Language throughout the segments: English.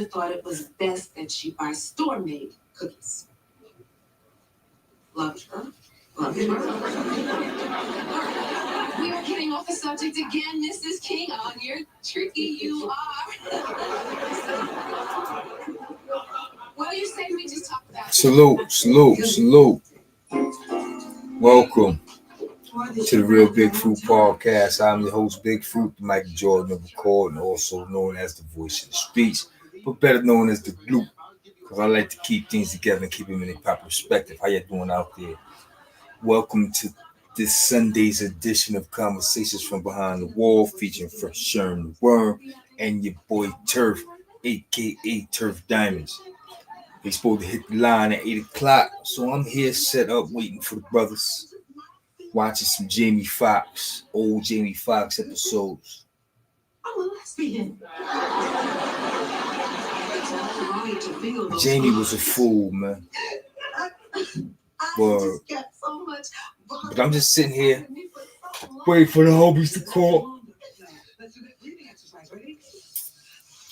thought it was best that she buy store-made cookies. Loved her. Loved her. We are getting off the subject again, Mrs. King. Oh, you're tricky, you are. What do you say we just talk about? Salute. Welcome to the Real Big Fruit Podcast. I'm your host, Big Fruit, Mike Jordan of Corr, and also known as the voice of the streets, but better known as the glue, because I like to keep things together and keep them in a proper perspective. How you doing out there? Welcome to this Sunday's edition of Conversations from Behind the Wall, featuring Fresh Sherm the Worm and your boy Turf, aka Turf Diamonds. They supposed to hit the line at 8 o'clock, so I'm here set up waiting for the brothers, watching some old Jamie Foxx episodes. I'm a lesbian. Jamie was a fool, man. But I'm just sitting here waiting for the homies to call.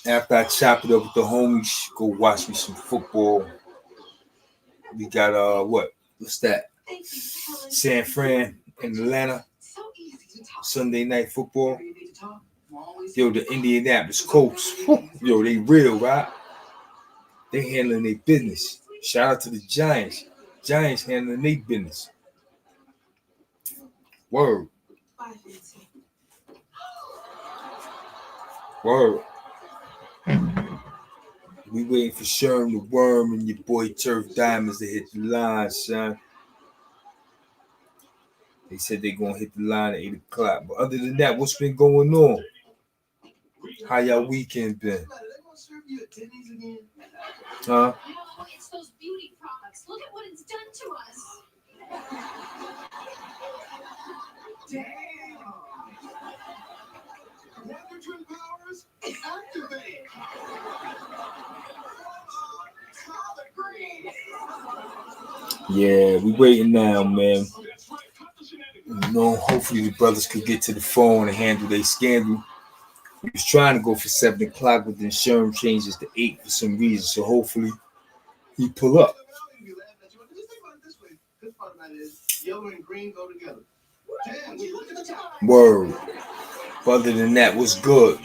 After I chop it up with the homies, go watch me some football. We got what's that? San Fran in Atlanta. Sunday night football. Yo, the Indianapolis Colts. Yo, they real, right? They handling their business. Shout out to the Giants. Giants handling their business. Word. We waiting for Sherm the Worm and your boy Turf Diamonds to hit the line, son. They said they're going to hit the line at 8 o'clock. But other than that, what's been going on? How y'all weekend been? Huh? It's those beauty products. Look at what it's done to us. Damn. Leveraging powers activate. Yeah, we waiting now, man. Hopefully the brothers could get to the phone and handle their scandal. We was trying to go for 7 o'clock, but then Sherm changes to 8 for some reason. So hopefully he pull up. Yellow and green go together. Word. But other than that, what's good?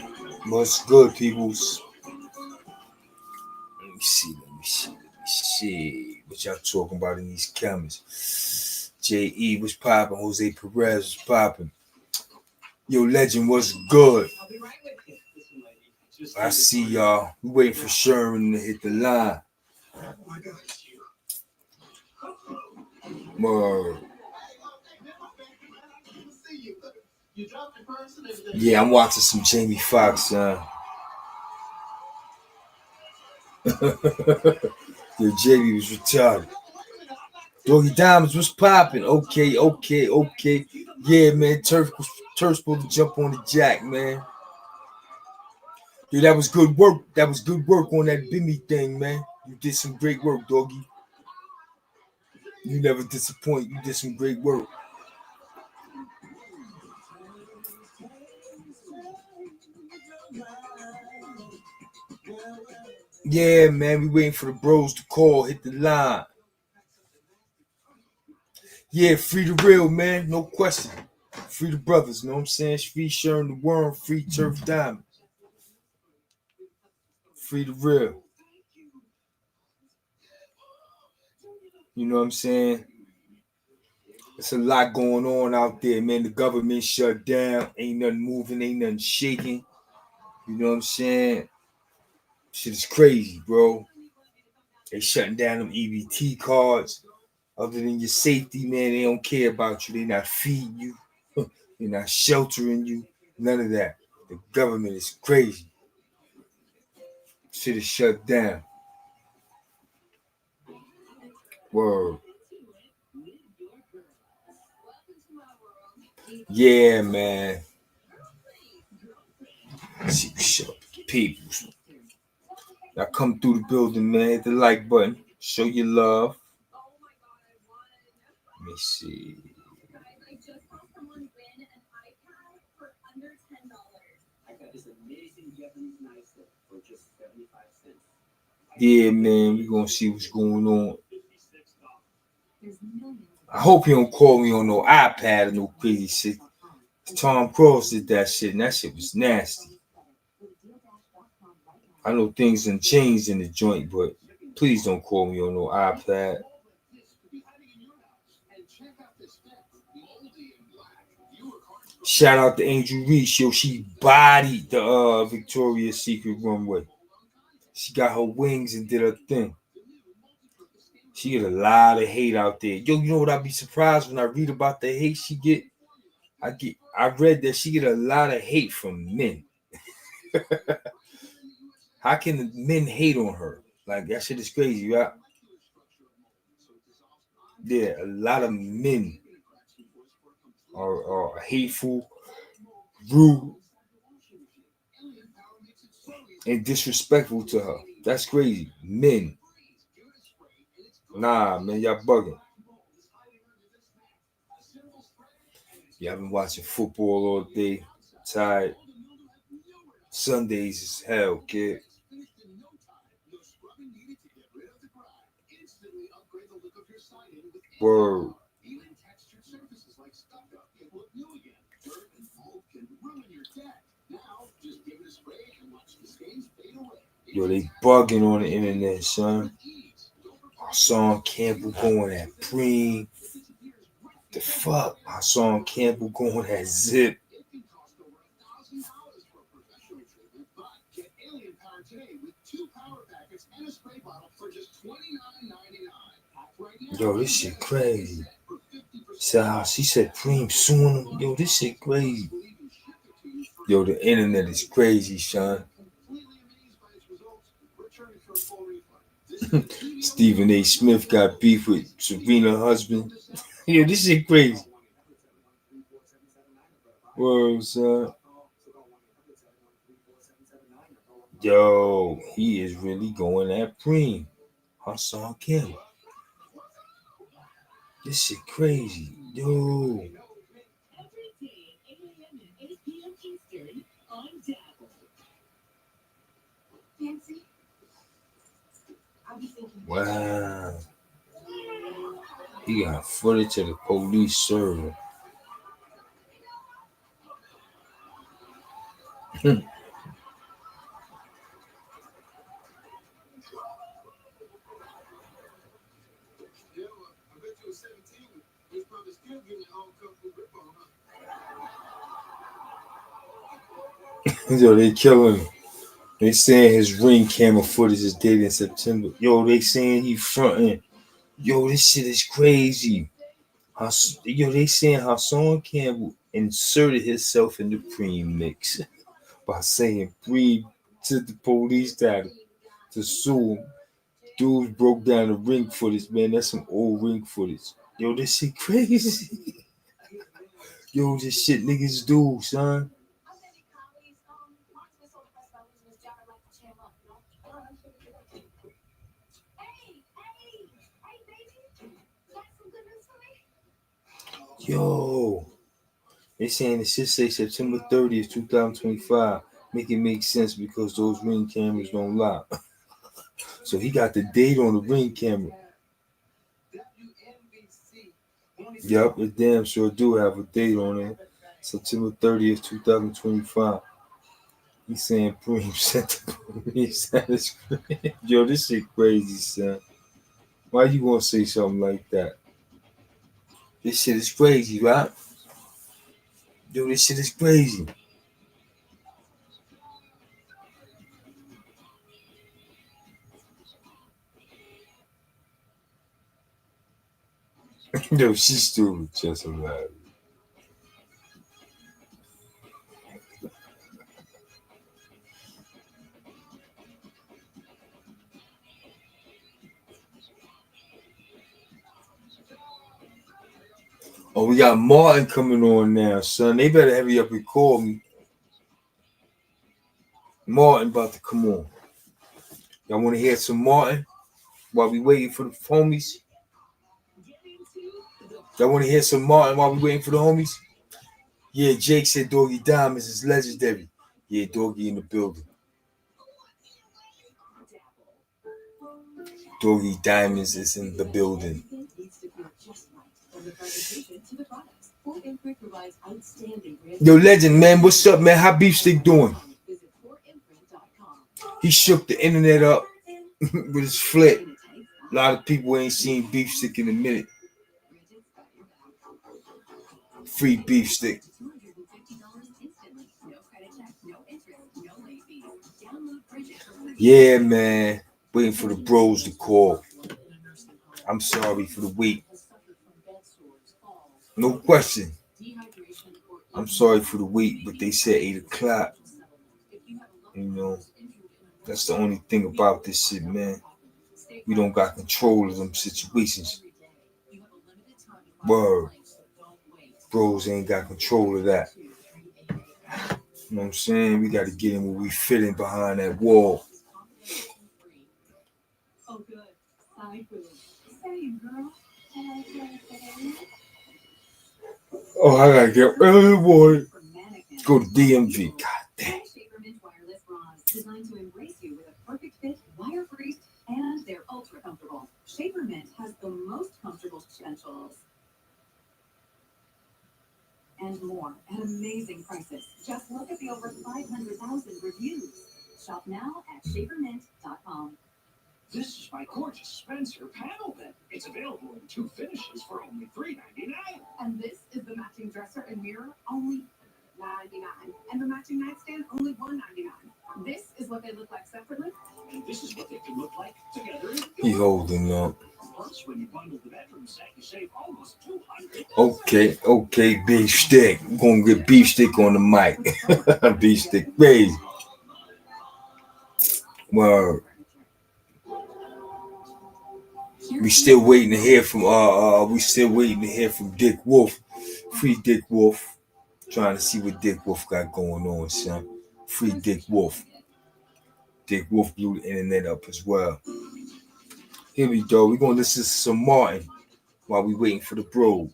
What's good, peoples? Let me see. What y'all talking about in these comments? J.E. was popping. Jose Perez was popping. Yo, Legend, what's good? I see y'all. We waiting for Sherman to hit the line. Word. Yeah, I'm watching some Jamie Foxx, Yo, Jamie was retarded. Doggy Diamonds was popping. Okay. Yeah, man, Turf supposed to jump on the jack, man. Dude, that was good work. That was good work on that Bimmy thing, man. You did some great work, doggy. You never disappoint. You did some great work. Yeah, man, we waiting for the bros to call, hit the line. Yeah, free the real, man, no question. Free the brothers, know what I'm saying? Free Sherm the Worm, free Turf Diamond. Free the real. You know what I'm saying? There's a lot going on out there, man. The government shut down. Ain't nothing moving, ain't nothing shaking. You know what I'm saying? Shit is crazy, bro. They shutting down them EBT cards. Other than your safety, man, they don't care about you. They not feeding you. They're not sheltering you. None of that. The government is crazy. Shit is shut down. Word. Yeah, man. Let's see what's up with the people. Now come through the building, man. Hit the like button. Show your love. Let me see. Yeah, man, we gonna see what's going on. I hope he don't call me on no iPad or no crazy shit. Tom Cruise did that shit, and that shit was nasty. I know things done changed in the joint, but please don't call me on no iPad. Shout out to Angel Reese, yo. She bodied the Victoria's Secret runway. She got her wings and did her thing. She get a lot of hate out there. Yo, you know what? I'd be surprised when I read about the hate she get. I read that she get a lot of hate from men. How can men hate on her? Like that shit is crazy, right? Yeah, a lot of men are hateful, rude, and disrespectful to her. That's crazy. Men. Nah, man, y'all bugging. Y'all been watching football all day. Tired. Sundays is hell, kid. Word. Yo, they bugging on the internet, son. Hassan Campbell going at Preem. The fuck? Hassan Campbell going at Zip. Yo, this shit crazy. So she said Preem suing him. Yo, this shit crazy. Yo, the internet is crazy, son. Stephen A. Smith got beef with Serena husband. Yo, this shit crazy. Whoa, son. Yo, he is really going at Preem. Hassan Campbell. This shit crazy. Yo. Wow. He got footage of the police server. Yo, they killing him. They saying his ring camera footage is dated in September. Yo, they saying he fronting. Yo, this shit is crazy. Yo, they saying Hassan Campbell inserted himself in the pre-mix by saying Breed to the police to sue him. Dudes broke down the ring footage, man. That's some old ring footage. Yo, this shit crazy. Yo, this shit niggas do, son. Yo, they saying it should say September 30th, 2025. Make it make sense because those ring cameras don't lie. So he got the date on the ring camera. Yup, it damn sure do have a date on it. September 30th, 2025. He's saying Preem sent the police at his crib. Yo, this shit crazy, son. Why you gonna say something like that? This shit is crazy, right? Yo, this shit is crazy. Yo, she's still just alive. Oh, we got Martin coming on now, son. They better hurry up and call me. Martin about to come on. Y'all want to hear some Martin while we waiting for the homies? Y'all want to hear some Martin while we waiting for the homies? Yeah, Jake said Doggy Diamonds is legendary. Yeah, Doggy in the building. Doggy Diamonds is in the building. Yo, legend, man. What's up, man? How Beefstick doing? He shook the internet up with his flip. A lot of people ain't seen Beefstick in a minute. Free Beefstick. Yeah, man. Waiting for the bros to call. I'm sorry for the wait. No question. I'm sorry for the wait, but they said 8 o'clock. You know, that's the only thing about this shit, man. We don't got control of them situations. Word. Bros ain't got control of that. You know what I'm saying? We got to get in where we fit in behind that wall. Oh, I gotta get early morning. Go to DMV. God damn. Designed to embrace you with a perfect fit, wire-free, and they're ultra comfortable. Shaper Mint has the most comfortable essentials and more at amazing prices. Just look at the over 500,000 reviews. Shop now at shapermint.com. This is my gorgeous Spencer panel bed. It's available in 2 finishes for only $3.99. And this is the matching dresser and mirror, only $99. And the matching nightstand, only $199. This is what they look like separately. And this is what they can look like together. He holding up. Plus, when you bundle the bedroom set, you save almost $200. Okay, Beefstick. We're gonna get Beefstick on the mic. Beefstick, crazy. Word. We still waiting to hear from Dick Wolf. Free Dick Wolf. Trying to see what Dick Wolf got going on, son. Free Dick Wolf. Dick Wolf blew the internet up as well. Here we go. We're gonna listen to some Martin while we waiting for the bro.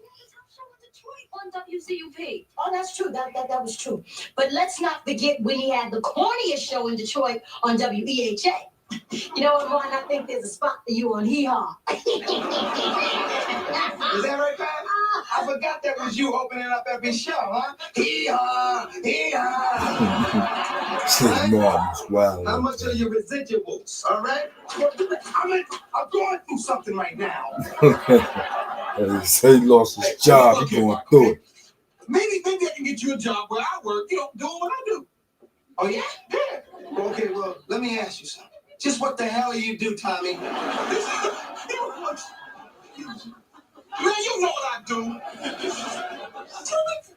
On WCUP. Oh, that's true. That was true. But let's not forget when he had the corniest show in Detroit on WEHA. You know what, Martin? I think there's a spot for you on Hee Haw. Is that right, Pat? I forgot that was you opening up every show, huh? Hee Haw, Hee Haw. Martin's wild. How much are your residuals? All right. I'm going through something right now. He lost his job. He's going through it. Maybe I can get you a job where I work. You know, doing what I do. Oh yeah, yeah. Okay, well, let me ask you something. Just what the hell do you do, Tommy? Man, you know what I do.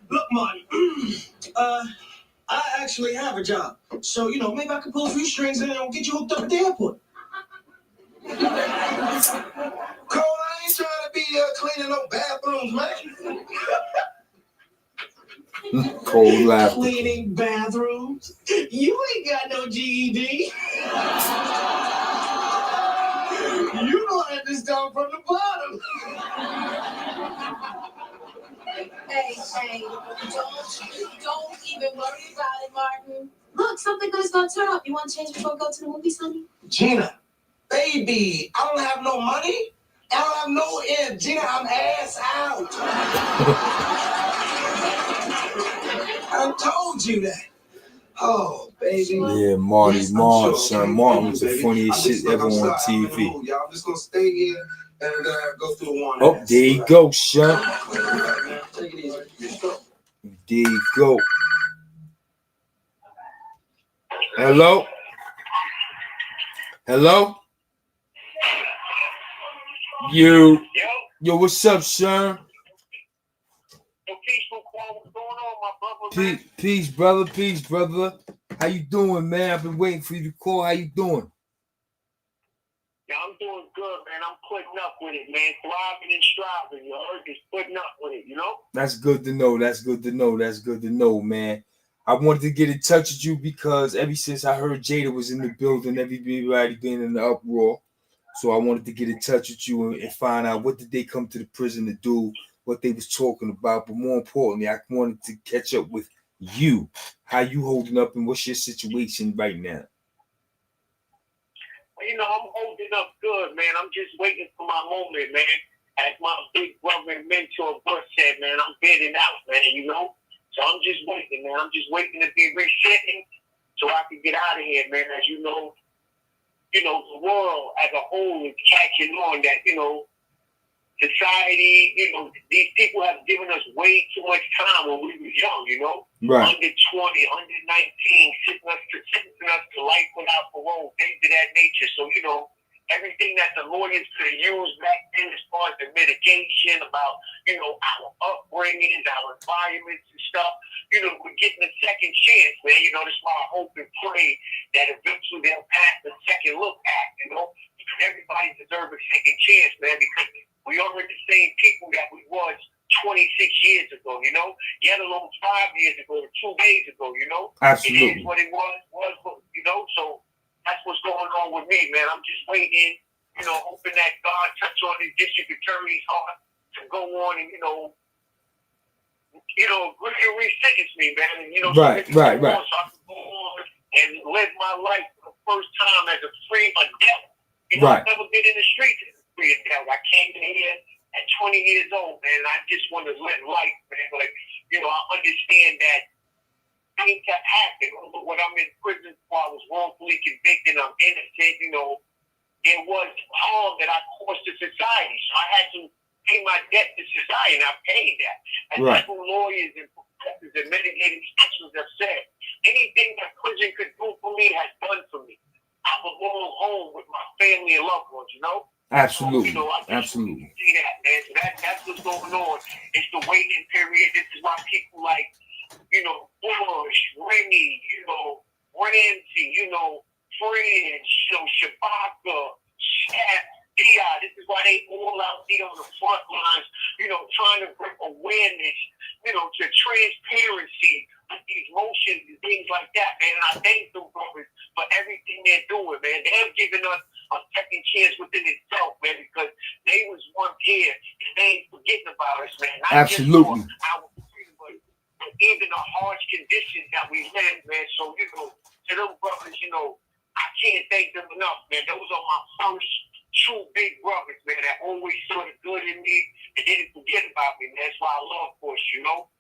Look, Marty. I actually have a job. So, you know, maybe I could pull a few strings and get you hooked up at the airport. Cole, I ain't trying to be cleaning no bathrooms, man. Cold laughter. Cleaning bathrooms? You ain't got no GED. You don't have to start from the bottom. Hey, don't even worry about it, Martin. Look, something good's gonna turn up. You want to change before we go to the movies, honey? Gina, baby, I don't have no money. I don't have no end. Gina, I'm ass out. I told you that. Oh, baby. Yeah, Martin, son. Martin was the funniest shit ever on TV. Y'all, I'm just gonna stay here and go through the one. Oh, there you go, son. Take it easy. There you go. Hello? Yo, what's up, son? Peace, brother. How you doing, man? I've been waiting for you to call. How you doing? Yeah, I'm doing good, man. I'm putting up with it, man. Thriving and striving. You heard? Just putting up with it, you know? That's good to know, man. I wanted to get in touch with you because ever since I heard Jada was in the building, everybody been in the uproar. So I wanted to get in touch with you and find out what did they come to the prison to do, what they was talking about. But more importantly, I wanted to catch up with you. How you holding up and what's your situation right now? Well, I'm holding up good, man. I'm just waiting for my moment, man. As my big brother and mentor Bush said, man, I'm bidding out, man, So I'm just waiting, man. I'm just waiting to be resetting so I can get out of here, man. As the world as a whole is catching on that, society, these people have given us way too much time when we were young, Right. Under 20, under 19, sentencing us to life without parole, things of that nature. So, everything that the lawyers could have used back then as far as the mitigation about, our upbringings, our environments and stuff, we're getting a second chance, man. That's why I hope and pray that eventually they'll pass the Second Look Act, because everybody deserves a second chance, man, because we aren't the same people that we was 26 years ago, yet alone 5 years ago or 2 days ago, Absolutely. It is what it was, so that's what's going on with me, man. I'm just waiting, hoping that God touch on the district attorney's heart to go on and, re-sentence me, man. And, Right. So I can go on and live my life for the first time as a free adult. Right. I've never been in the streets as a free adult. I came in here at 20 years old, man, and I just want to live life, man. Like, I understand that things have happened. But when I'm in prison for, I was wrongfully convicted, I'm innocent, there was harm that I caused to society. So I had to pay my debt to society, and I paid that. As Right. people, lawyers and professors and mitigating specialists have said, anything that prison could do for me has done for me. I belong home with my family and loved ones, Absolutely. So, I just Absolutely. see that, man. So that's what's going on. It's the waiting period. This is why people like, Bush, Remy, Ramsey, Fringe, Shabaka, Shaq, D.I. This is why they all out there on the front lines, trying to bring awareness, to transparency, these motions and things like that, man. And I thank them brothers for everything they're doing, man. They're giving us a second chance within itself, man, because they was once here and they ain't forgetting about us, man. Not Absolutely. just for our freedom, but even the harsh conditions that we live, man. So, to them brothers, I can't thank them enough, man. Those are my first true big brothers, man, that always saw the good in me and didn't forget about me, man. That's why I love Bush,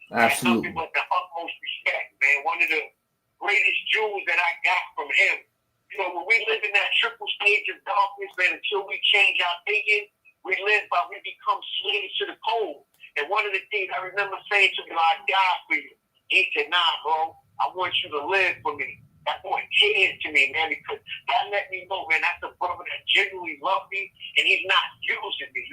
Absolutely. Nothing but the utmost respect, man. One of the greatest jewels that I got from him. When we live in that triple stage of darkness, man, until we change our thinking, we become slaves to the code. And one of the things I remember saying to him, I die for you. He said, nah, bro, I want you to live for me. That boy tears to me, man, because that let me know, man, that's a brother that genuinely loves me, and he's not using me,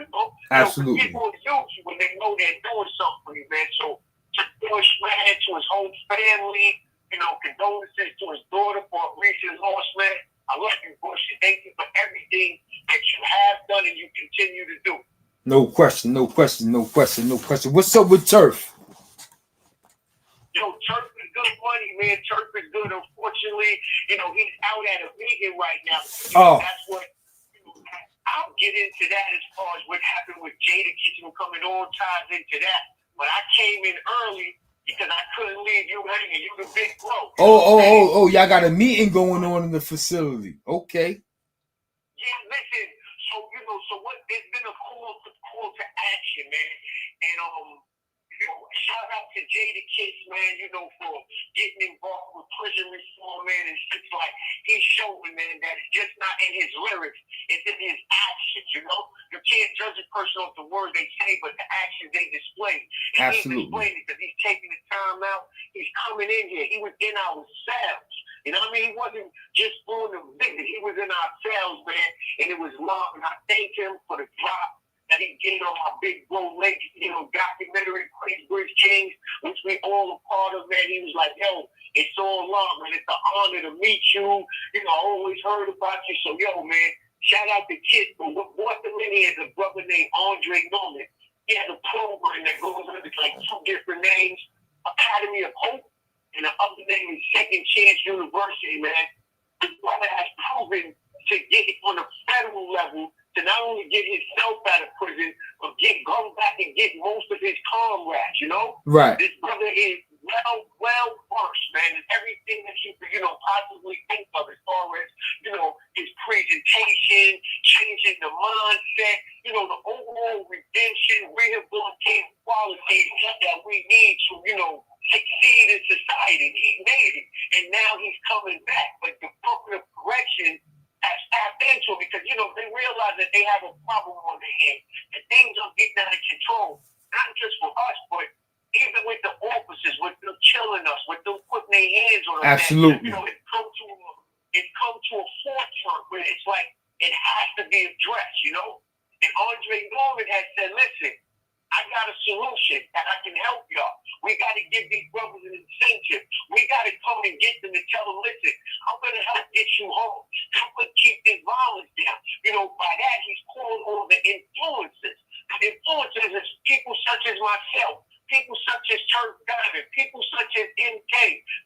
Absolutely. People use you when they know they're doing something for you, man. So to Bush, man, to his whole family, condolences to his daughter for a recent loss, man. I love you, Bush, and thank you for everything that you have done and you continue to do. No question. What's up with Turf? Turf is good money, man. Turf is good. Unfortunately, he's out at a meeting right now. That's what I'll get into that as far as what happened with Jada Kitchen coming on ties into that. But I came in early because I couldn't leave you hanging. You the big bro. Oh, y'all got a meeting going on in the facility. Okay. Yeah, listen. So what? There's been a call to action, man. And shout out to Jada Kiss, man, for getting involved with prison reform, man, and shit like he's showing, man, that it's just not in his lyrics, it's in his actions, You can't judge a person off the words they say, but the actions they display. And Absolutely. he's displaying it because he's taking the time out. He's coming in here. He was in our cells. You know what I mean? He wasn't just on the visit. He was in our cells, man, and it was love. And I thank him for the drop that he did on my big bro legacy, documentary, Queensbridge Kings, which we all a part of, man. He was like, yo, it's all love, man. It's an honor to meet you. I always heard about you. So, yo, man, shout out to Kid. But what brought them in here is a brother named Andre Norman. He has a program that goes under like 2 different names, Academy of Hope, and the other name is Second Chance University, man. This brother has proven to get it on a federal level to not only get himself out of prison, but go back and get most of his comrades, Right. This brother is well versed, man, in everything that you could, possibly think of as far as, his presentation institution has tapped into it because, you know, they realize that they have a problem on their hands and things are getting out of control, not just for us, but even with the officers, with them killing us, with them putting their hands on us. Absolutely. You know, it come to a forefront where it's like it has to be addressed, you know? And Andre Norman has said, listen, I got a solution that I can help y'all. We got to give these brothers an incentive. We got to come and get them and tell them, listen, I'm going to help get you home. I'm going to keep this violence down. You know, by that, he's calling on the influencers. The influencers is people such as myself, people such as Turk Diamond, people such as MK,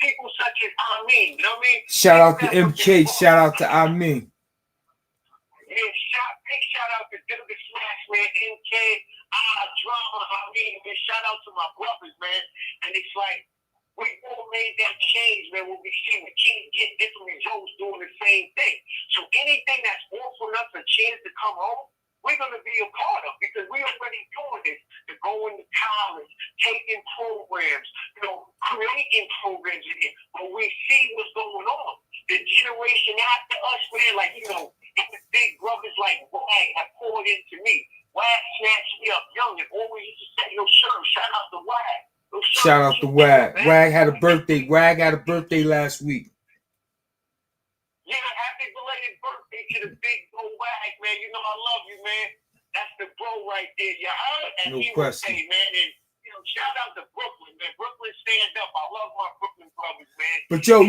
people such as Amin. You know what I mean? Shout out to MK. Shout out to Amin. Yeah, big shout out to Dilga Smash, man, MK, Drama, Amin, man. Shout out to my brothers, man. And it's like, we all made that change, man, when we see we can't get different results doing the same thing. So anything that's offering us a chance to come home, we're going to be a part of because we already doing this. To go into college, taking programs, you know, creating programs in here. But we see what's going on. The generation after us, man, like, you know, the big brothers like Wag have poured into me. Wag snatched me up young and always used to say, yo, Sherm, shout out to Wag. Yo, Sherm, Shout out to Wag. Wag had a birthday. Wag had a birthday last week. Yeah, happy belated birthday to the big bro Wag, man. You know I love you, man. That's the bro right there. You heard? And No he question. would say, man, and you know, shout out to Brooklyn, man. Brooklyn stand up. I love my Brooklyn brothers, man. But yo,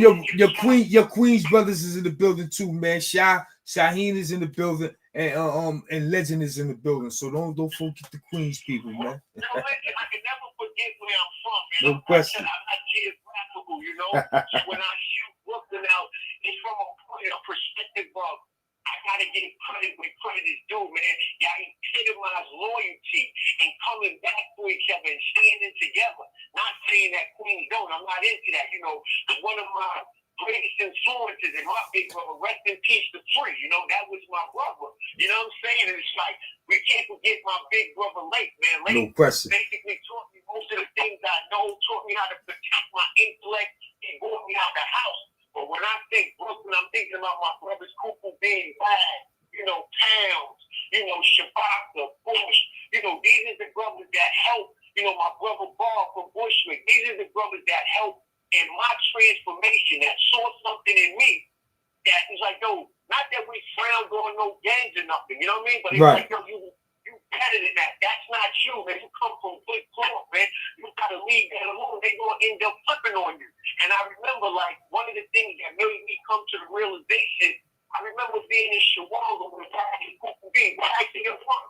your Queens brothers is in the building too, man. Shaheen is in the building, and Legend is in the building. So don't forget the Queens people, man. No, listen, I can never forget where I'm from, man. No question. I'm not geographical, you know. So when I shoot Brooklyn out, it's from a perspective of I gotta get credit where credit is due, man. Y'all epitomize loyalty and coming back to each other and standing together. Not saying that Queens don't. I'm not into that. You know, one of my greatest influences in my big brother, rest in peace to Free. You know, that was my brother. You know what I'm saying? And it's like we can't forget my big brother Lake, man. Lake No question. basically taught me most of the things I know, taught me how to protect my intellect, and brought me out the house. But when I think Brooklyn, I'm thinking about my brothers Cooper being bad, you know, Pounds, you know, Shabaka, Bush. You know, these are the brothers that help, you know, my brother Bar from Bushwick. These are the brothers that help in my transformation, that saw something in me that is like, yo, not that we frowned on no gangs or nothing, you know what I mean? But it's Right. like, yo, you better than that. That's not you, man. You come from good cloth, man. You gotta leave that alone. They gonna end up flipping on you. And I remember, like, one of the things that made me come to the realization, I remember being in Chihuahua with Barry Cooper B. Where I see you're from.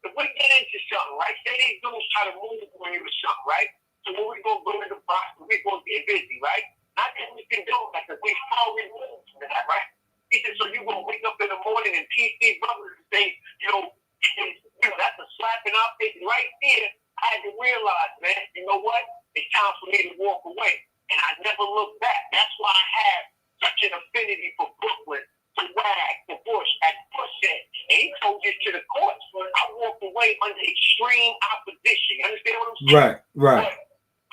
If we get into something, right? Say these dudes try to move on you or something, right? So when we gonna go to the box, we gonna get busy, right? Not that we can do that, because we far removed from that, right? He said, so you gonna wake up in the morning and teach these brothers and say, you know, that's a slap in our face right there. I had to realize, man, you know what? It's time for me to walk away. And I never looked back. That's why I have such an affinity for Brooklyn, to Wag, to Bush, as Bush said. And he told this to the courts, but I walked away under extreme opposition. You understand what I'm saying? Right. But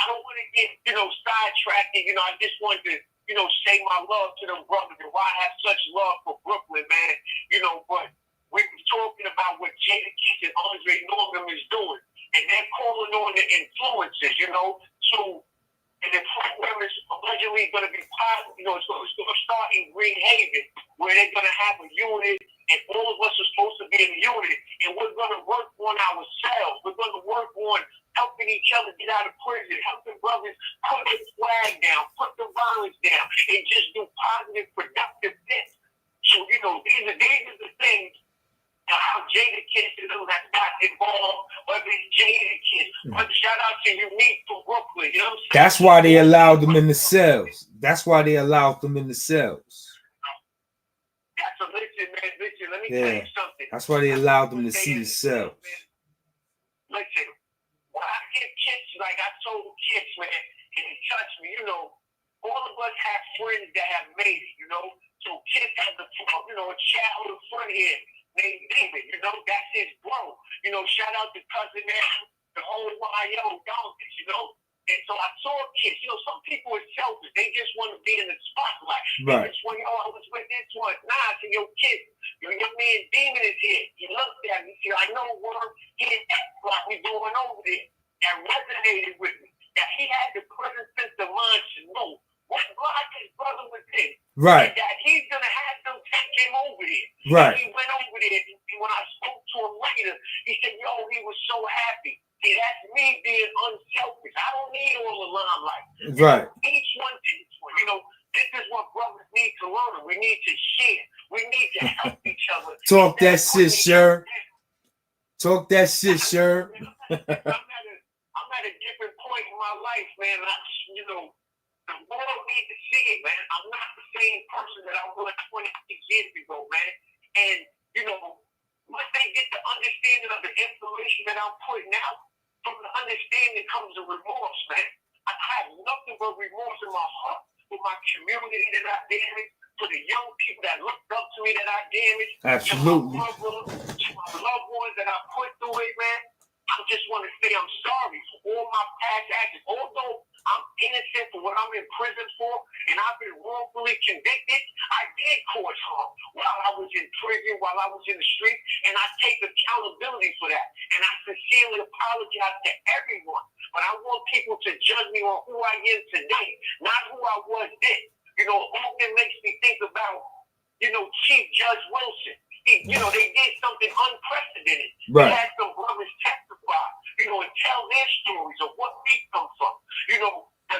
I don't want to get, you know, sidetracked. And, you know, I just wanted to, you know, say my love to them brothers and why I have such love for Brooklyn, man. You know, but we were talking about what Jada Kiss and Andre Norman is doing. And they're calling on the influencers, you know. So, and the program is allegedly going to be positive, you know, it's going to start in Green Haven, where they're going to have a unit, and all of us are supposed to be in a unit, and we're going to work on ourselves. We're going to work on helping each other get out of prison, helping brothers put the flag down, put the violence down, and just do positive, productive things. So, you know, these are the things. How Jada Kiss and them that got involved, whether it's Jada Kiss, but shout out to Unique from Brooklyn, you know what I'm saying? That's why they allowed them in the cells. That's why they allowed them in the cells. That's a listen, man. Listen, let me tell you something. That's why they allowed them to see the cells. Listen, when I get Kiss, like I told Kiss, man, and it touched me, you know, all of us have friends that have made it, you know. So Kiss has a, you know, a childhood friend here named David, you know, that's his bro. You know, shout out to Cousin Man, the whole YO Donkeys, you know. And so I saw kids, some people are selfish. They just want to be in the spotlight. Right. They just want, I was with this one. Nah, I said, yo, kid, your man Demon is here. He looked at me. He said, I know what he like we doing over there. That resonated with me. That he had the present sense of mind to know what block his brother was in. Right. And that he's going to have them take him over there. Right. And he went over there. And when I spoke to him later, he said, yo, he was so happy. See, that's me being unselfish. I don't need all the limelight. Right. Each one teach one. This is what brothers need to learn. We need to share. We need to help each other. Talk that shit, Sherm. Talk that shit, Sherm. I'm at a different point in my life, man. The world needs to see it, man. I'm not the same person that I was 26 years ago, man. And, once they get the understanding of the information that I'm putting out, from the understanding comes the remorse, man. I have nothing but remorse in my heart for my community that I damaged, for the young people that looked up to me that I damaged, Absolutely. to my loved ones that I put through it, man. I just want to say I'm sorry for all my past actions. Although I'm innocent for what I'm in prison for, and I've been wrongfully convicted, I did cause harm while I was in prison, while I was in the street, and I take accountability for that. And I sincerely apologize to everyone. But I want people to judge me on who I am today, not who I was then. Often makes me think about, Chief Judge Wilson. They did something unprecedented. Right. They had some brothers testify, and tell their stories of what we come from.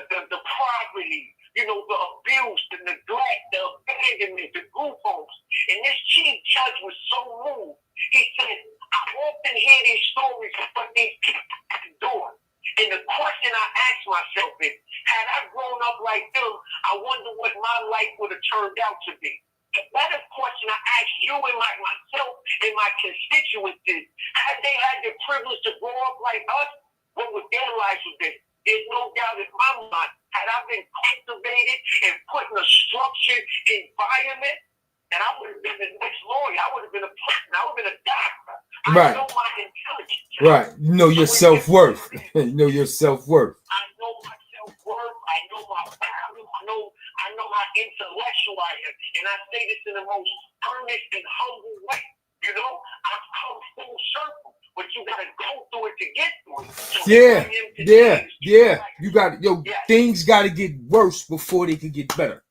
The poverty, the abuse, the neglect, the abandonment, the group homes. And this chief judge was so moved. He said, I often hear these stories of what these people doing. And the question I asked myself is, had I grown up like them, I wonder what my life would have turned out to be. The better question I ask you and myself and my constituents is, had they had the privilege to grow up like us, what would their lives have been? There's no doubt in my mind, had I been cultivated and put in a structured environment, then I would have been the next lawyer. I would have been a person. I would have been a doctor. Right. I know my intelligence. Right. You know your self-worth. You know your self-worth. I know my self-worth. I know my value. I know how intellectual I am. And I say this in the most earnest and humble way. I've come full circle. But you gotta go through it to get through it. So Yeah. You got things gotta get worse before they can get better.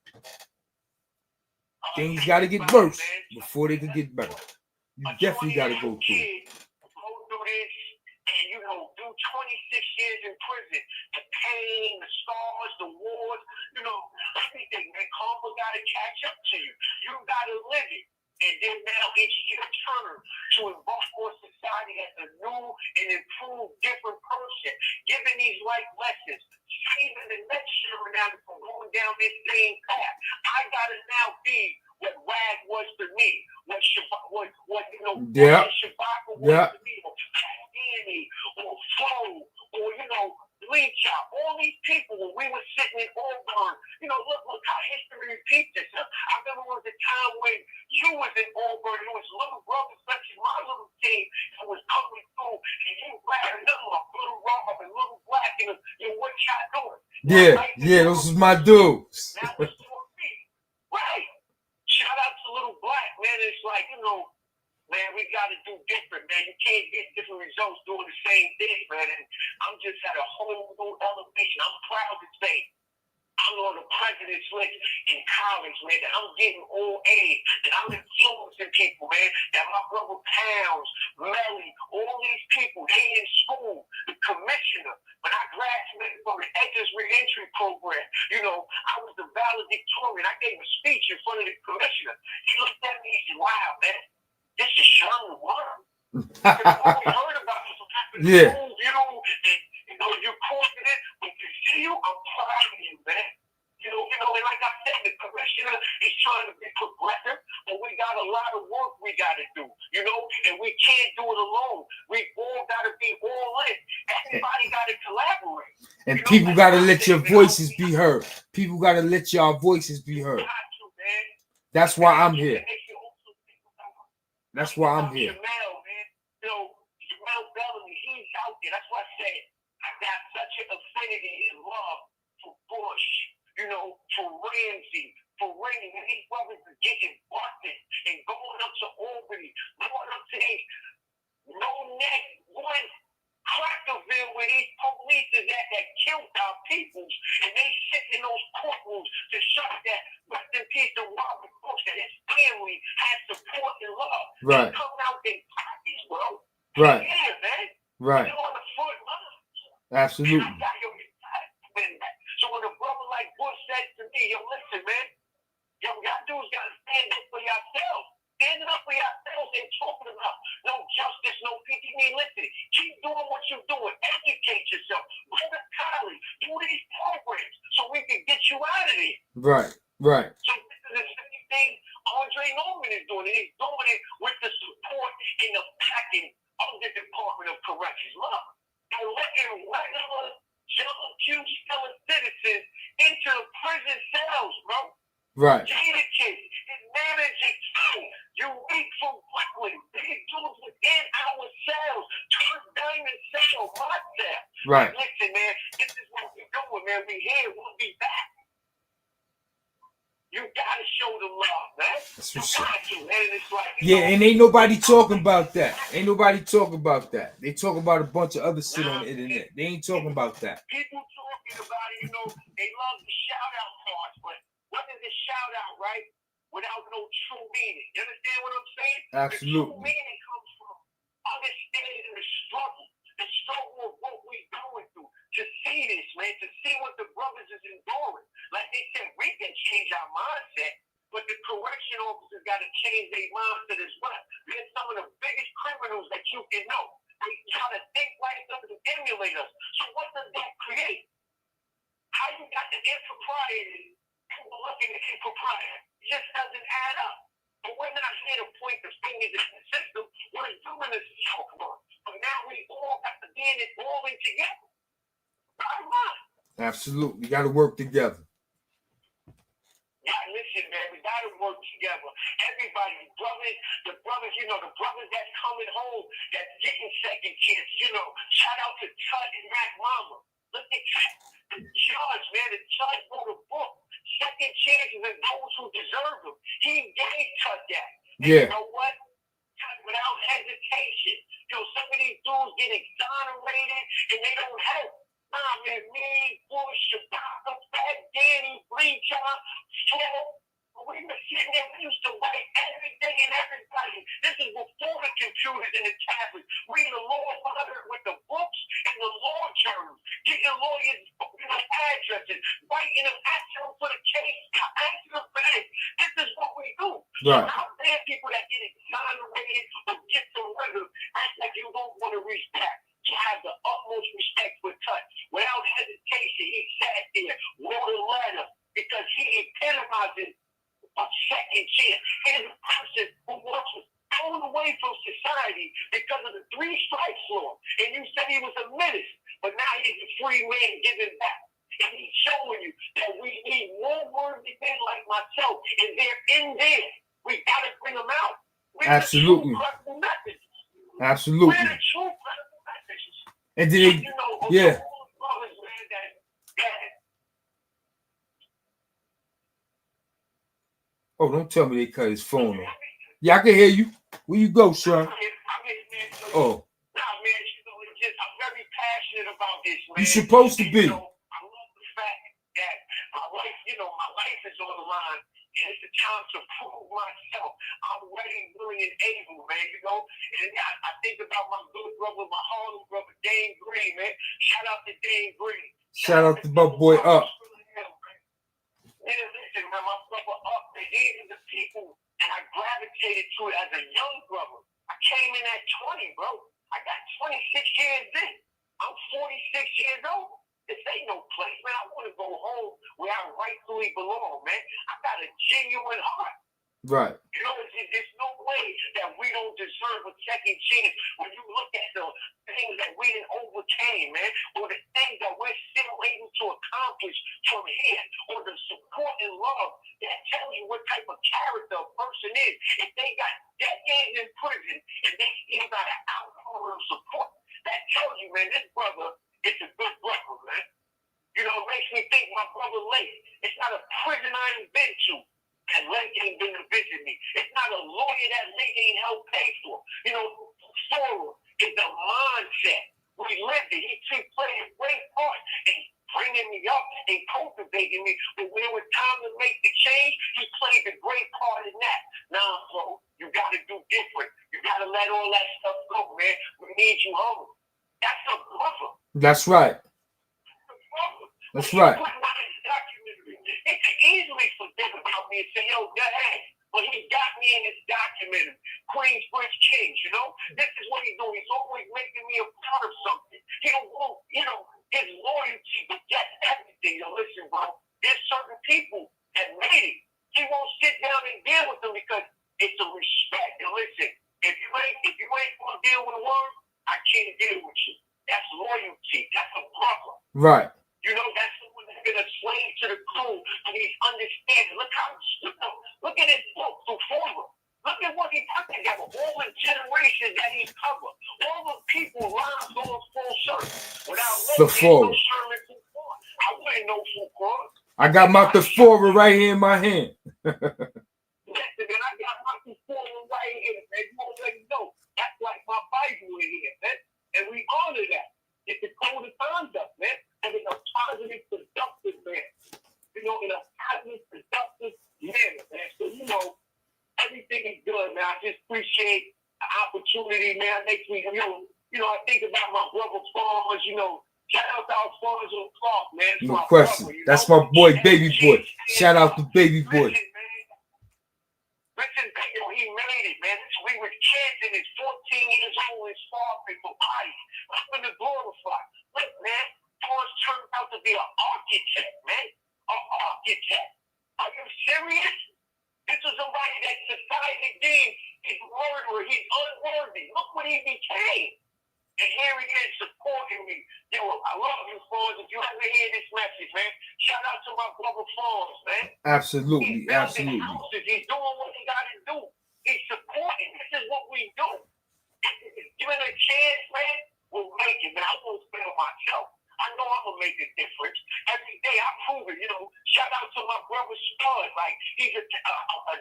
Things gotta get worse before they can get better. You definitely gotta go through it. Go through this and do 26 years in prison. The pain, the scars, the wars, everything, man. Karma gotta catch up to you. You gotta live it. And then now it's your turn to embark on society as a new and improved, different person, giving these life lessons, saving the next Sherm from going down this same path. I gotta now be what Rag was for me, what Shabaka was for me, or Danny, or Flo, or Bleach Out. All these people, when we were sitting in Auburn, look how history repeats itself. I remember there was a time when you was in Auburn, there was little brothers such as my little team that was coming through, and you grabbing them up, Little Rob and Little Black, and what y'all doing? Yeah, those is my dudes. That was for me. Right. Shout out to Little Black, man. It's like, man, we got to do different, man. You can't get different results doing the same thing, man. And I'm just at a whole new elevation. I'm proud to say I'm on the president's list in college, man. That I'm getting all A's. That I'm influencing people, man. That my brother Pounds, Melly, all these people, they in school. The commissioner, when I graduated from the Edges Reentry Program, I was the valedictorian. I gave a speech in front of the commissioner. He looked at me and said, wow, man. This is Sherm Worm. I've heard about this. Yeah. You're confident. When you see you, I'm proud of you, man. And like I said, the commissioner is trying to be progressive, but we got a lot of work we got to do, and we can't do it alone. We all got to be all in. Everybody got to collaborate. And people got to let your voices be heard. People got to let your voices be heard. That's why I'm here. That's why I'm here. Jamel, man. Jamel Bellamy, he's out there. That's why I said I got such an affinity and has support and love. Right. They come out in pockets, bro. Right. Yeah, man. Right. You're on the front line. Absolutely. I got your back. So when a brother like Bush said to me, yo, listen, man, y'all dudes got to stand up for yourselves. Standing up for yourselves and talking about no justice, no peace. I mean, listen, keep doing what you're doing. Educate yourself. Go to college. Do these programs so we can get you out of there. Right. Right. So this is the same thing Andre Norman is doing. And he's doing it with the support and the backing of the Department of Corrections. Look, they're letting regular, young, selling citizens into the prison cells, bro. Right. Jada kids is managing you weak from Brooklyn. These dudes within our cells. Turn diamond cell, my cell. Right. Listen, man, this is what we're doing, man. We here, we'll be back. You gotta show the love, man. That's You what's got up. to, man. It's like, Yeah, and ain't nobody talking about that. Ain't nobody talking about that. They talk about a bunch of other shit on the internet. They ain't talking about that. People talking about it, they love the shout out parts, but what is a shout out, right? Without no true meaning. You understand what I'm saying? Absolutely. The true meaning comes from understanding the struggle of what we're going through. To see this, man, to see what the brothers is enduring. Like they said, we can change our mindset, but the correction officers got to change their mindset as well. They're some of the biggest criminals that you can know. They try to think like us and emulate us. So what does that create? How you got the impropriety, people looking at impropriety, it just doesn't add up. But we're not here to point the fingers at the system. We're doing this to talk about. But now we all got to be in it rolling together. Bottom line. Absolutely. You got to work together. Yeah, listen, man, we got to work together. Everybody, the brothers, the brothers that's coming home, that's getting second chance, shout out to Tut and Mac Mama. Look at the judge, man. The judge wrote a book, Second Chances and Those Who Deserve Them. He gave Tut that. And Yeah. you know what? Tut, without hesitation. Some of these dudes get exonerated and they don't help. Nah, man, me, Bush, Chicago, Fat Danny, Breacher, Slow. We were sitting there, we used to write everything and everybody. This is before the computers and the tablets. Reading the law father with the books and the law terms. Getting lawyers addresses, writing them, asking them for the case, asking them for this. This is what we do. Right. So out there, people that get exonerated or get surrendered, act like you don't want to respect. To have the utmost respect for Tut. Without hesitation, he sat there, wrote a letter, because he epitomizes a second chance. He is a person who was thrown away from society because of the 3 strikes law. And you said he was a menace, but now he's a free man giving back. And he's showing you that we need more worthy men like myself, and they're in there. We got to bring them out. We're Absolutely. The true credible message. Absolutely. We're the true credible message. And then, yeah. Oh, don't tell me they cut his phone off. Yeah, I can hear you. Where you go, Sherm? Oh. I'm very passionate about this, man. You're supposed to be. I love the fact that my life is on the line. And it's the time to prove myself. I'm ready, willing, and able, man, And I think about my good brother, my Harlem brother, Dane Green, man. Shout out to Dane Green. Shout out to my boy Up. Yeah, listen, man, my brother Up, man, these are the people that I gravitated to as a young brother. I came in at 20, bro. I got 26 years in. I'm 46 years old. This ain't no place, man. I want to go home where I rightfully belong, man. I got a genuine heart. Right. There's no way that we don't deserve a second chance when you look at the things that we didn't overcame, man, or the things that we're still able to accomplish from here, or the support and love that tells you what type of character a person is. If they got decades in prison and they still got an outpour of support, that tells you, man, this brother is a good brother, man. It makes me think my brother Lake. It's not a prison I ain't been to that Lake ain't been to visit me. It's not a lawyer that Lake ain't helped pay for. Sorrow is the mindset. We lived it. He played a great part in bringing me up and cultivating me. But when it was time to make the change, he played a great part in that. Now, let all that stuff go, man. We need you home. That's a brother. That's right. That's right. He could easily forget about me and say, yo, dang, but he got me in his documentary, Queensbridge Kings, you know? This is what he's doing. He's always making me a part of something. He don't want, you know, his loyalty begets everything. Yo, listen, bro, there's certain people that made it. He won't sit down and deal with them because it's a respect. And listen, if you ain't gonna deal with a worm, I can't deal with you. That's loyalty. That's a brother. Right. You know, that's someone that's been a slave to the crew, and he's understanding. Look at his book, through Former. Look at what he put together. All the generations that he's covered. All the people lives going full circle. Without no Sherman Corr. I wouldn't know Corr. I got my Thesaurus right here in my hand. Listen, man, I got my Thesaurus right here, man. You already know. That's like my Bible in here, man. And we honor that. It's the code of conduct, man. And in a positive, productive manner. You know, in a positive, productive manner, man. So, you know, everything is good, man. I just appreciate the opportunity, man. Makes me, you know, I think about my brother farmers, you know. Shout out to our farmers on Clark, man. No question. Brother, that's my boy, Baby Boy. Shout out to Baby Boy. Listen, you know, he made it, man. We were kids and he's 14 years old and starving for bodies. Nothing to glorify. Look, man, Corr's turned out to be an architect, man. An architect. Are you serious? This is somebody that society deemed is murderer. He's unworthy. Look what he became. And here he is supporting me. Yo, I love you, Fonz. If you ever hear this message, man, shout out to my brother Fonz, man. Absolutely, He's absolutely. houses. He's doing what he got to do. He's supporting. This is what we do. Given a chance, man, we'll make it, man. I won't fail myself. I know I'm going to make a difference. Every day I prove it, you know. Shout out to my brother Spud. Like, he's a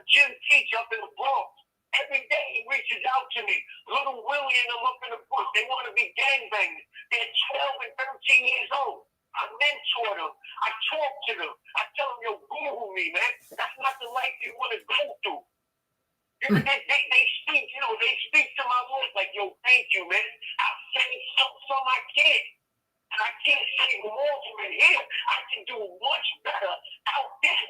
gym teacher up in the Bronx. Every day he reaches out to me. Little Willie and them up in the bush. They want to be gangbangers. They're 12 and 13 years old. I mentor them. I talk to them. I tell them, yo, Google me, man. That's not the life you want to go through. They speak, you know, they speak to my Lord like, yo, thank you, man. I'll say some I can't. And I can't say more from it here. I can do much better out there.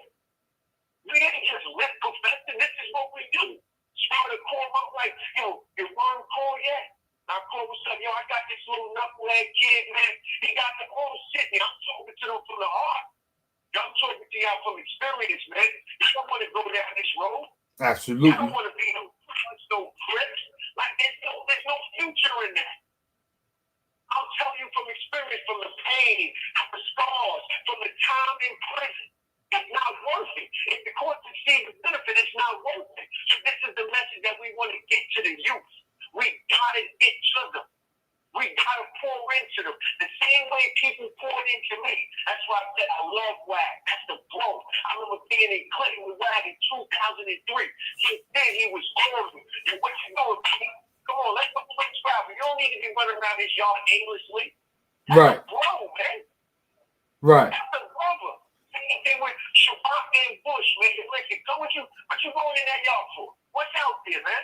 We ain't just lip professing. This is what we do. Started Corr up like, yo, you learn Corr yet? Now Corr was like, yo, I got this little knucklehead kid, man. He got the whole city. I'm talking to them from the heart. I'm talking to y'all from experience, man. You don't want to go down this road. Absolutely. You don't want to be no crips. Like there's no future in that. I'll tell you from experience, from the pain, from the scars, from the time in prison. It's not worth it. If the court can see the benefit, it's not worth it. So this is the message that we want to get to the youth. We got to get to them. We got to pour into them. The same way people poured into me. That's why I said I love WAG. That's the bro. I remember being in Clinton with WAG in 2003. Since then, he was calling me. And what you doing, Pete? Come on, let's go play travel. You don't need to be running around this yard aimlessly. That's right. A bro, man. Right. That's a brother. Same thing with Shabbat and Bush, man. Listen, what you going in that yard for? What's out there, man?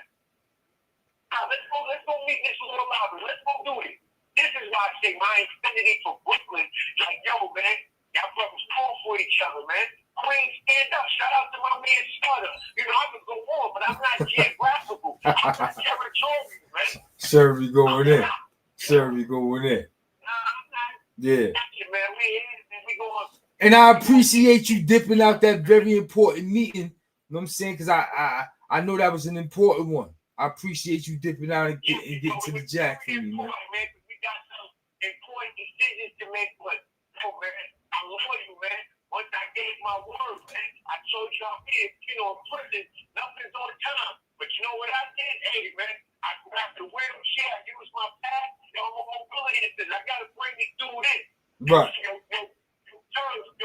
Now, let's go meet this little lobby. Let's go do it. This is why I say my infinity for Brooklyn. Like, yo, man, y'all brothers pull for each other, man. Queens, stand up. Shout out to my man Stutter. You know, I could go on, but I'm not geographical. I'm not territorial, man. Sherm going in. Sherm going in. I'm not. Yeah. Man, we going. And I appreciate you dipping out that very important meeting. You know what I'm saying? Because I know that was an important one. I appreciate you dipping out and getting to the jack for me, man. We got some important decisions to make, but no, man, I'm loyal, man. Once I gave my word, man, I told y'all here, you know, in prison, nothing's on time. But you know what I did? Hey, man, I grabbed the wheelchair, I used my pad, I'm a mobility assistant. I got to bring this dude in. Right. Yo,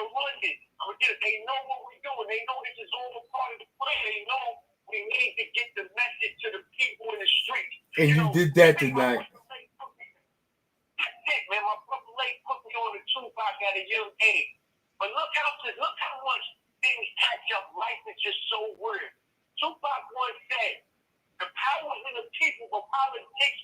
London. They know what we're doing. They know this is all a part of the plan. They know we need to get the message to the people in the streets. And you did that tonight. That's it, man. My brother Lake put me on the Tupac at a young age. But look how much things catch up. Life is just so weird. Tupac once said, the power is in the people, but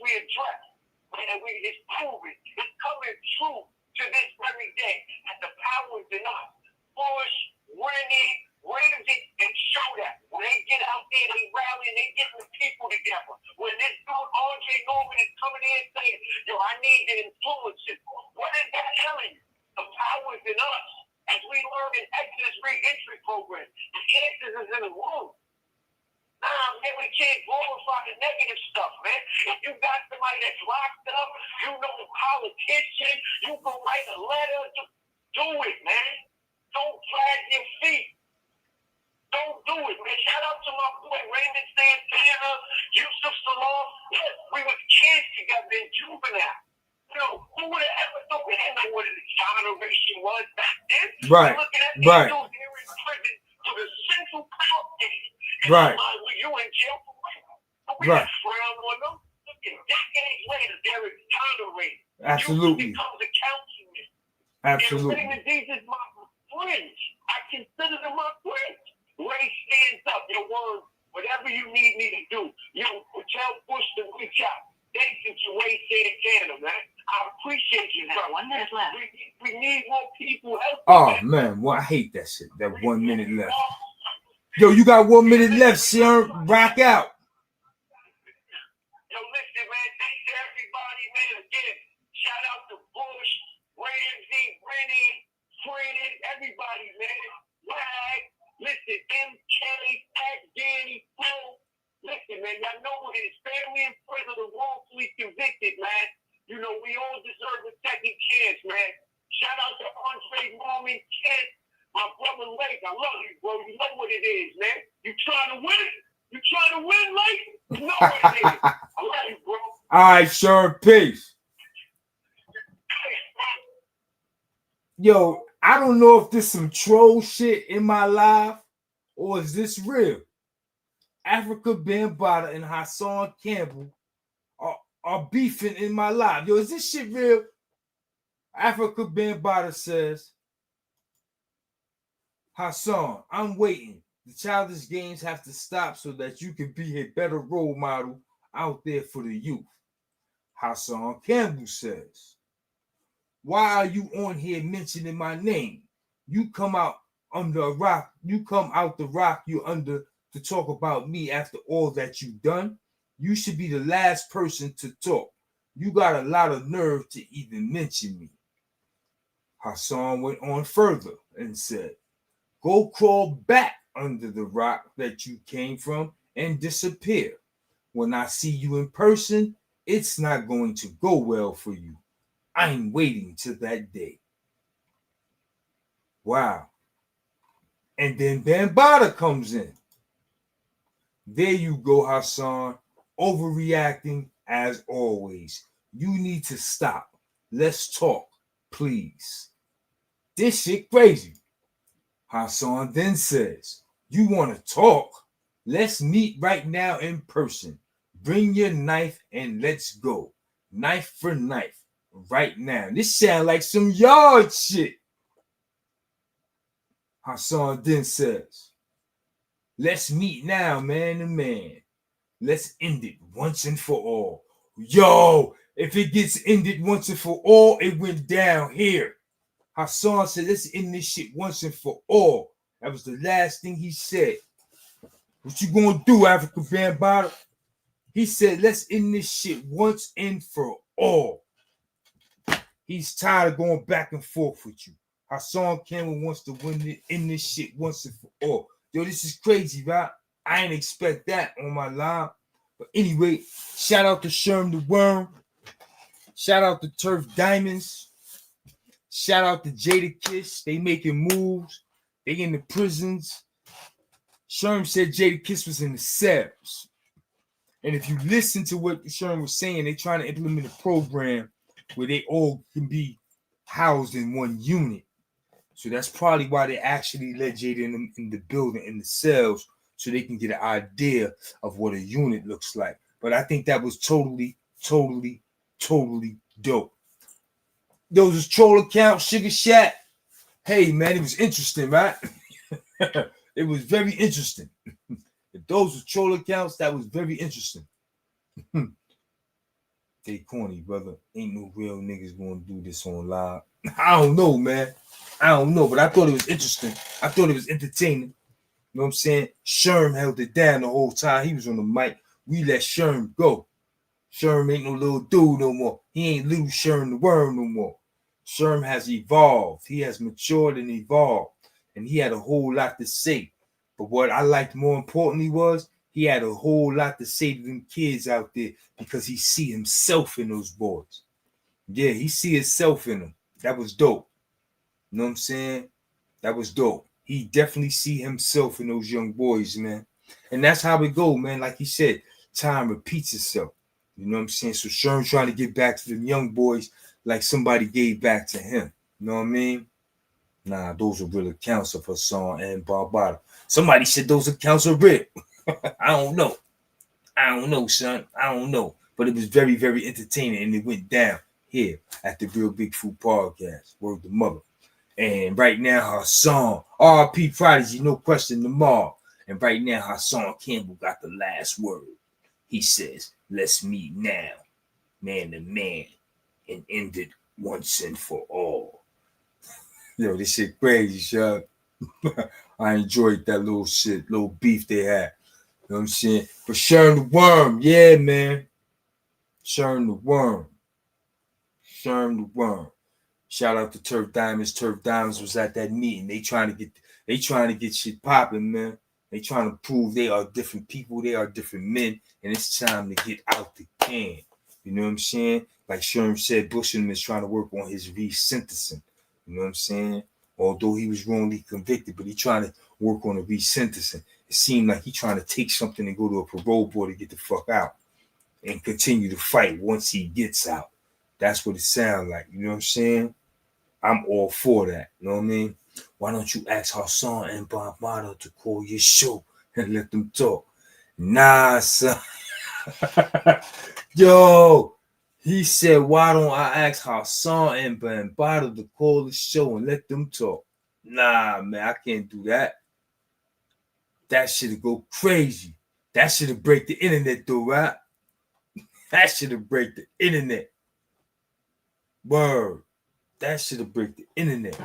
we address. And it's proven, it's coming true to this very day that the power is in us. Bush, Rennie, Ramsey, and show that. When they get out there, they rally and they get the people together. When this dude, R.J. Norman, is coming in saying, yo, I need to influence it. What is that telling you? The power is in us. As we learn in Exodus re-entry program, the answers is in the room. Nah, man, we can't glorify the negative stuff, man. If you got somebody that's locked up, you know the politician, you can write a letter, do it, man. Don't drag your feet. Don't do it, man. Shout out to my boy Raymond Santana, Yusuf Salam. Yes, we was kids together in juvenile. You know, who would have ever thought? We didn't know what an exoneration was back then. Right, We're looking at these right. dudes here in prison for the central power case. Right. You in jail for what? But we Right. didn't frown on them. Look at decades later, they're exonerated. Absolutely. You becomes a councilman. Absolutely. And Raymond D's is my friend. I consider them my friends. Ray stands up. Yo, Warren, whatever you need me to do, yo, tell Bush to reach out. Thank you to Ray Santana, man. I appreciate you, bro. 1 minute left. We need more people helping. Oh man, well I hate that shit. That 1 minute left. Yo, you got 1 minute left, Sherm. Rock out. Yo, listen, man. Thanks to everybody, man. Again, shout out to Bush, Ramsey, Rennie, Freeman, everybody, man. Rag, listen, MK, Pat, Danny, Flo. Listen, man, y'all know what it is. Family in prison or wrongfully convicted, man. You know, we all deserve a second chance, man. Shout out to Andre Norman, Kent, my brother Lake. I love you, bro. You know what it is, man. You trying to win? You trying to win, Lake? You know what it is. I love you, bro. All right, Sherm, peace. Yo, I don't know if this some troll shit in my life or is this real. Africa Bambaataa and Hassan Campbell are beefing in my life. Yo, is this shit real? Africa Bambaataa says, Hassan, I'm waiting. The childish games have to stop so that you can be a better role model out there for the youth. Hassan Campbell says, why are you on here mentioning my name? You come out under a rock. You come out the rock you're under to talk about me after all that you've done. You should be the last person to talk. You got a lot of nerve to even mention me. Hassan went on further and said, go crawl back under the rock that you came from and disappear. When I see you in person, it's not going to go well for you. I'm waiting till that day. Wow. And then Bambaataa comes in. There you go, Hassan. Overreacting as always. You need to stop. Let's talk, please. This shit crazy. Hassan then says, you want to talk? Let's meet right now in person. Bring your knife and let's go. Knife for knife. Right now. This sounds like some yard shit. Hassan then says, let's meet now, man to man. Let's end it once and for all. Yo, if it gets ended once and for all, it went down here. Hassan said, let's end this shit once and for all. That was the last thing he said. What you gonna do, Africa Bambaataa? He said, let's end this shit once and for all. He's tired of going back and forth with you. Hassan Campbell wants to win it in this shit once and for all. Yo, this is crazy, right? I ain't expect that on my line. But anyway, shout out to Sherm the Worm. Shout out to Turf Diamonds. Shout out to Jada Kiss. They making moves. They in the prisons. Sherm said Jada Kiss was in the cells. And if you listen to what Sherm was saying, they're trying to implement a program where they all can be housed in one unit. So that's probably why they actually let Jada in the building, in the cells, so they can get an idea of what a unit looks like. But I think that was totally dope. Those was troll account, Sugar Shack. Hey, man, it was interesting, right? It was very interesting. If those were troll accounts, that was very interesting. They corny, brother. Ain't no real niggas gonna do this on live. I don't know, man. I don't know, but I thought it was interesting. I thought it was entertaining. You know what I'm saying? Sherm held it down the whole time. He was on the mic. We let Sherm go. Sherm ain't no little dude no more. He ain't little Sherm the worm no more. Sherm has evolved. He has matured and evolved. And he had a whole lot to say. But what I liked more importantly was he had a whole lot to say to them kids out there because he see himself in those boys. Yeah, he see himself in them. That was dope. You know what I'm saying? That was dope. He definitely see himself in those young boys, man. And that's how it go, man. Like he said, time repeats itself. You know what I'm saying? So Sherm's trying to get back to them young boys like somebody gave back to him. You know what I mean? Nah, those are real accounts of Hassan and Barbada. Somebody said those accounts are real. I don't know. I don't know, son. I don't know. But it was very, very entertaining, and it went down here at the Real Big Food Podcast. Word to mother. And right now, Hassan, R.P. Prodigy, no question, tomorrow. And right now, Hassan Campbell got the last word. He says, let's meet now, man to man, and end it once and for all. Yo, this shit crazy, Chuck. I enjoyed that little shit, little beef they had. You know what I'm saying? But Sherm the Worm, yeah, man. Sherm the Worm. Sherm the Worm. Shout out to Turf Diamonds. Turf Diamonds was at that meeting. They trying to get shit popping, man. They trying to prove they are different people, they are different men, and it's time to get out the can. You know what I'm saying? Like Sherm said, Bushman is trying to work on his resentencing. You know what I'm saying? Although he was wrongly convicted, but he trying to work on a resentencing. It seemed like he trying to take something and go to a parole board to get the fuck out and continue to fight once he gets out. That's what it sounds like. You know what I'm saying? I'm all for that. You know what I mean? Why don't you ask Hassan and Barbada to call your show and let them talk? Nah, son. Yo, he said, why don't I ask Hassan and Barbada to call the show and let them talk? Nah, man, I can't do that. That shit'll go crazy. That shit'll break the internet, though, right? That shit'll break the internet. Word. That shit'll break the internet.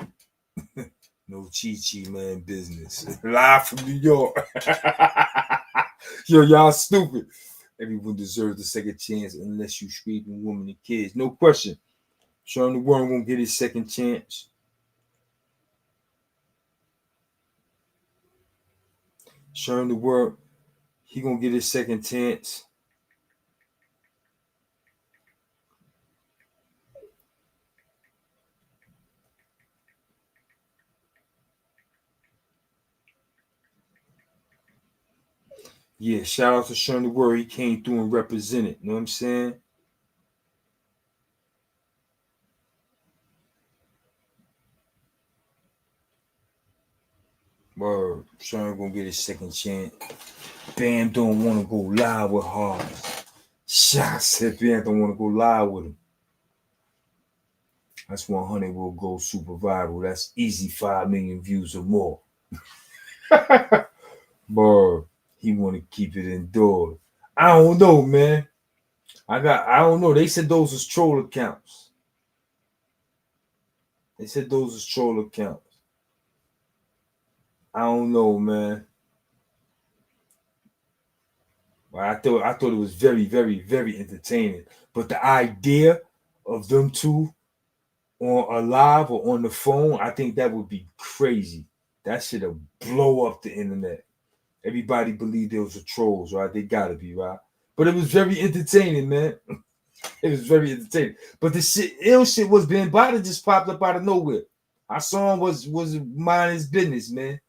No Chi man business. Live from New York. Yo, y'all stupid. Everyone deserves a second chance unless you screaming women and kids. No question. Sherm the Worm won't get his second chance. Sherm the Worm, he gonna get his second chance. Yeah, shout out to Sherm the Worm. He came through and represented. You know what I'm saying? Word. Sherm gonna get his second chance. Bam don't want to go live with Hard. Shot said Bam don't want to go live with him. That's 100 will go super viral. That's easy 5 million views or more. But he want to keep it indoors. I don't know, man. I don't know. They said those was troll accounts. They said those was troll accounts. I don't know, man. Well, I thought it was very, very, very entertaining. But the idea of them two on a live or on the phone, I think that would be crazy. That shit'll blow up the internet. Everybody believed there was a trolls, right? They gotta be, right? But it was very entertaining, man. It was very entertaining. But the shit, ill shit was Bambaataa just popped up out of nowhere. Our song was mind his business, man.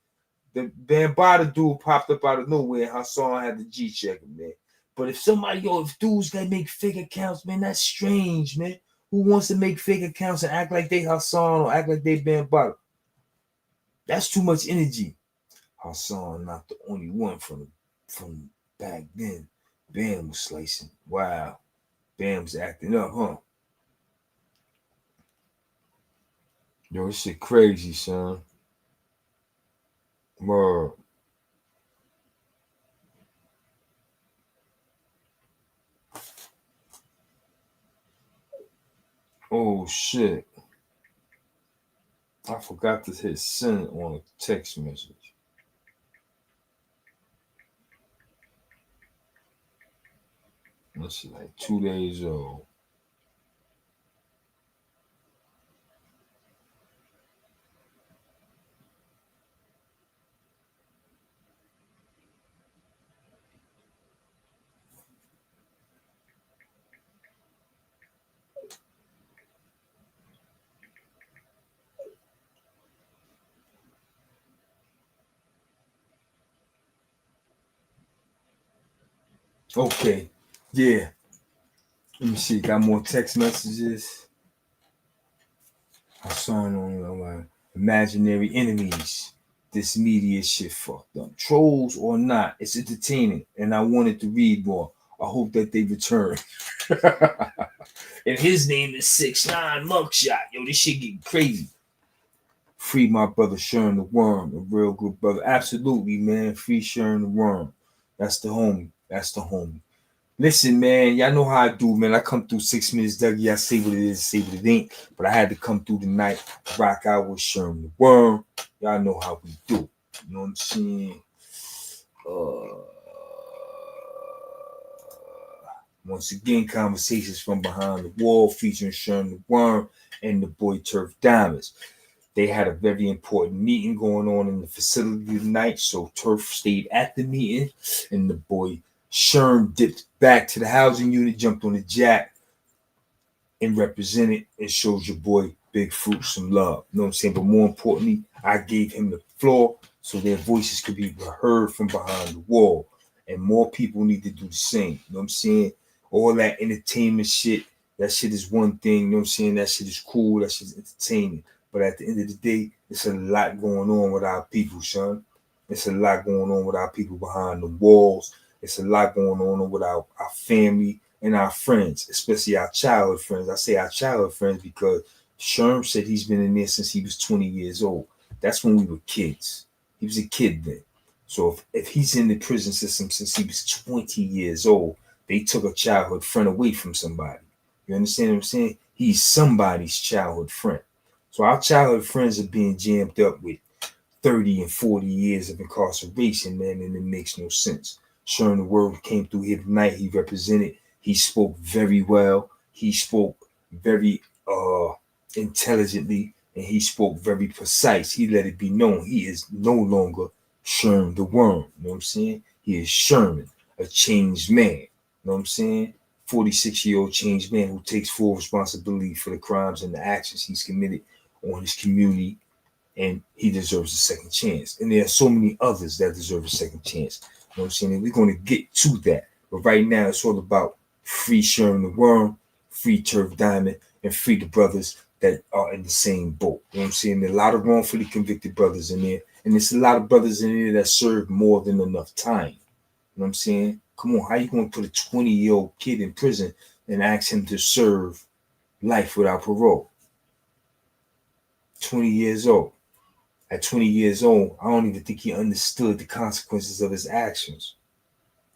The Bambaataa dude popped up out of nowhere. Our song had the G checker, man. But if dudes gotta make fake accounts, man, that's strange, man. Who wants to make fake accounts and act like they Hassan or act like they Bambaataa? That's too much energy. Hassan not the only one from back then. Bam was slicing. Wow. Bam's acting up, huh? Yo, this shit crazy, son. Word. Oh shit. I forgot to hit send on a text message. Let's see, like 2 days old. Okay. Yeah. Let me see. Got more text messages. I saw it on my imaginary enemies. This media shit fucked up. Trolls or not, it's entertaining, and I wanted to read more. I hope that they return. And his name is 6ix9ine Mugshot. Yo, this shit getting crazy. Free my brother Sherm the Worm, a real good brother. Absolutely, man. Free Sherm the Worm. That's the homie. That's the homie. Listen, man, y'all know how I do, man. I come through 6 minutes, Dougie. I say what it is, say what it ain't. But I had to come through tonight, rock out with Sherm the Worm. Y'all know how we do. You know what I'm saying? Once again, conversations from behind the wall featuring Sherm the Worm and the boy Turf Diamonds. They had a very important meeting going on in the facility tonight, so Turf stayed at the meeting, and the boy Sherm dipped back to the housing unit, jumped on the jack, and represented and showed your boy Big Fruit some love. You know what I'm saying? But more importantly, I gave him the floor so their voices could be heard from behind the wall. And more people need to do the same. You know what I'm saying? All that entertainment shit, that shit is one thing. You know what I'm saying? That shit is cool. That shit is entertaining. But at the end of the day, it's a lot going on with our people, son. It's a lot going on with our people behind the walls. It's a lot going on with our family and our friends, especially our childhood friends. I say our childhood friends because Sherm said he's been in there since he was 20 years old. That's when we were kids. He was a kid then. So if he's in the prison system since he was 20 years old, they took a childhood friend away from somebody. You understand what I'm saying? He's somebody's childhood friend. So our childhood friends are being jammed up with 30 and 40 years of incarceration, man, and it makes no sense. Sherm the Worm came through here tonight. He represented. He spoke very well. He spoke very intelligently, and he spoke very precise. He let it be known he is no longer Sherm the Worm. You know what I'm saying? He is Sherman, a changed man. You know what I'm saying? 46-year-old changed man who takes full responsibility for the crimes and the actions he's committed on his community, and he deserves a second chance. And there are so many others that deserve a second chance. You know what I'm saying? And we're going to get to that. But right now, it's all about free Sherm the Worm, free Turf Diamond, and free the brothers that are in the same boat. You know what I'm saying? There are a lot of wrongfully convicted brothers in there. And there's a lot of brothers in there that served more than enough time. You know what I'm saying? Come on, how you going to put a 20-year-old kid in prison and ask him to serve life without parole? 20 years old. At 20 years old, I don't even think he understood the consequences of his actions.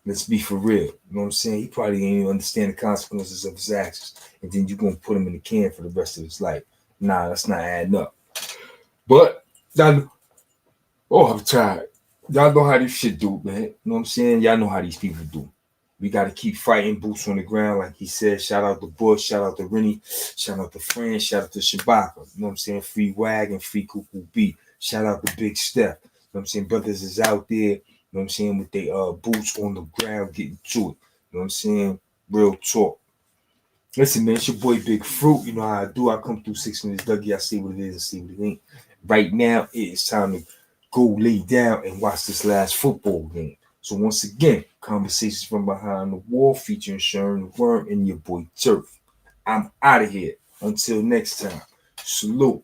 Let's be for real. You know what I'm saying? He probably didn't even understand the consequences of his actions. And then you're going to put him in the can for the rest of his life. Nah, that's not adding up. But, I'm tired. Y'all know how this shit do, man. You know what I'm saying? Y'all know how these people do. We got to keep fighting, boots on the ground, like he said. Shout out to Bush, shout out to Rennie, shout out to Fran, shout out to Shabaka. You know what I'm saying? Free Wag and free Cuckoo B. Shout out to Big Steph. You know what I'm saying? Brothers is out there, you know what I'm saying, with their boots on the ground getting to it. You know what I'm saying? Real talk. Listen, man, it's your boy Big Fruit. You know how I do. I come through 6 minutes, Dougie. I see what it is and see what it ain't. Right now, it is time to go lay down and watch this last football game. So once again, conversations from behind the wall featuring Sherm the Worm and your boy Turf. I'm out of here. Until next time. Salute.